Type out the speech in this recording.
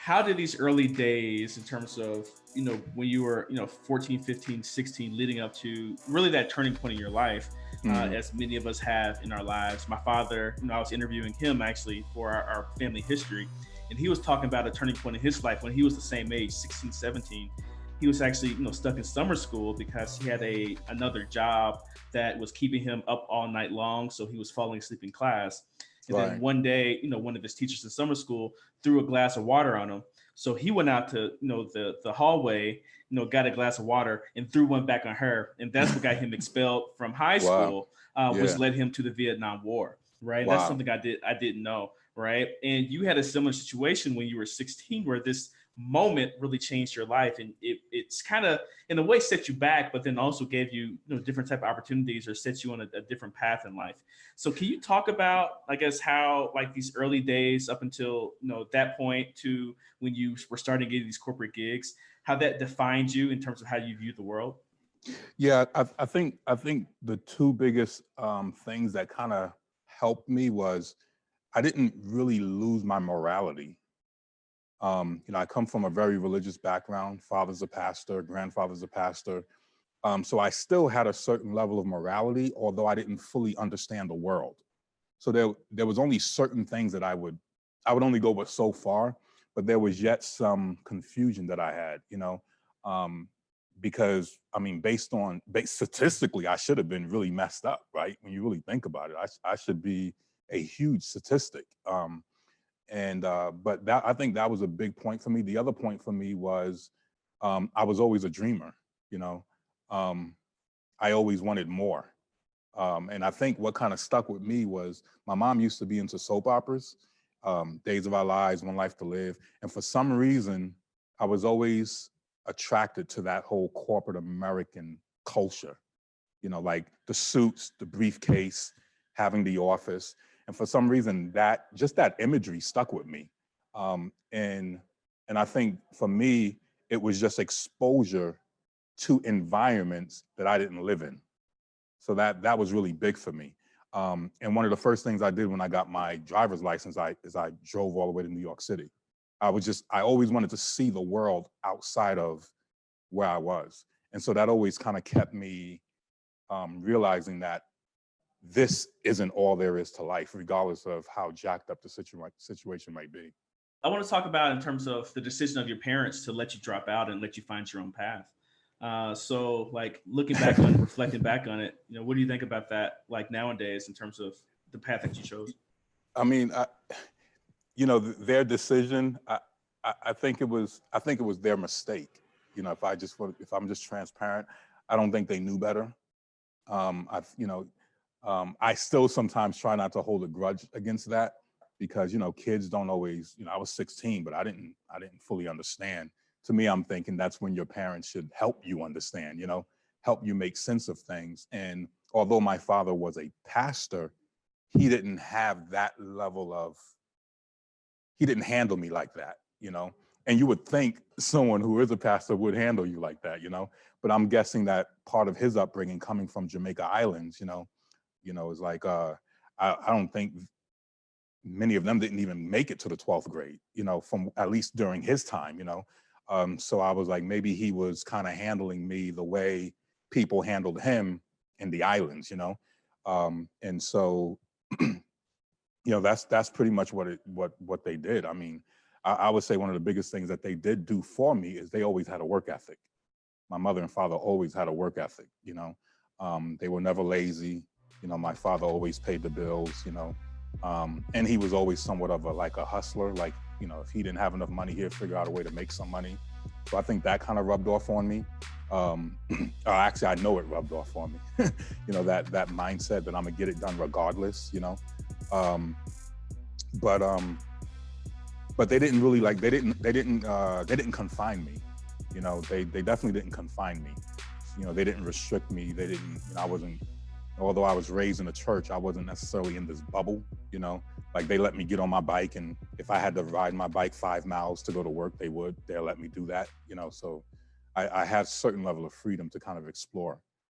how did these early days in terms of, when you were, 14, 15, 16, leading up to really that turning point in your life, Mm, as many of us have in our lives. My father, I was interviewing him actually for our family history, and he was talking about a turning point in his life when he was the same age, 16, 17. He was actually, stuck in summer school because he had another job that was keeping him up all night long. So he was falling asleep in class. And then right. one day, one of his teachers in summer school threw a glass of water on him. So he went out to, the hallway, got a glass of water and threw one back on her. And that's what got him expelled from high Wow. school, which Yeah. led him to the Vietnam War. Right. That's Wow. something I didn't know. Right. And you had a similar situation when you were 16 where this moment really changed your life, and it's kind of in a way set you back, but then also gave you, different type of opportunities or set you on a different path in life. So can you talk about, I guess, how like these early days up until, that point to when you were starting getting these corporate gigs, how that defined you in terms of how you view the world? Yeah, I think the two biggest things that kind of helped me was I didn't really lose my morality. I come from a very religious background. Father's a pastor, grandfather's a pastor. So I still had a certain level of morality, although I didn't fully understand the world. So there was only certain things that I would only go but so far, but there was yet some confusion that I had, um, because I mean, based statistically, I should have been really messed up, right? When you really think about it, I should be a huge statistic. And But that I think that was a big point for me. The other point for me was I was always a dreamer, you know. Um, I always wanted more. And I think what kind of stuck with me was my mom used to be into soap operas, Days of Our Lives, One Life to Live. And for some reason, I was always attracted to that whole corporate American culture, like the suits, the briefcase, having the office. And for some reason, that imagery stuck with me. Um, and and I think for me, it was just exposure to environments that I didn't live in. So that was really big for me. And one of the first things I did when I got my driver's license, I drove all the way to New York City. I always wanted to see the world outside of where I was. And so that always kind of kept me realizing that this isn't all there is to life, regardless of how jacked up the situation might be. I want to talk about in terms of the decision of your parents to let you drop out and let you find your own path. So like looking back on, reflecting back on it, what do you think about that? Like nowadays in terms of the path that you chose? I mean, their decision. I think it was their mistake. If I'm just transparent, I don't think they knew better. I still sometimes try not to hold a grudge against that because kids don't always. I was 16, but I didn't fully understand. To me, I'm thinking that's when your parents should help you understand. Help you make sense of things. And although my father was a pastor, he didn't have that level of. He didn't handle me like that. And you would think someone who is a pastor would handle you like that. But I'm guessing that part of his upbringing coming from Jamaica Islands, is like I don't think many of them didn't even make it to the 12th grade, from at least during his time. So I was like, maybe he was kind of handling me the way people handled him in the islands. And so that's pretty much what they did. I mean, I would say one of the biggest things that they did do for me is they always had a work ethic. My mother and father always had a work ethic. They were never lazy. My father always paid the bills. And he was always somewhat of a hustler. Like, if he didn't have enough money, he'd figure out a way to make some money. So I think that kind of rubbed off on me. Actually, I know it rubbed off on me. That mindset that I'm gonna get it done regardless. Um, but but they didn't really they didn't confine me. They definitely didn't confine me. They didn't restrict me. They didn't. I wasn't. Although I was raised in a church, I wasn't necessarily in this bubble. Like they let me get on my bike, and if I had to ride my bike 5 miles to go to work, they'll let me do that. So I had a certain level of freedom to kind of explore.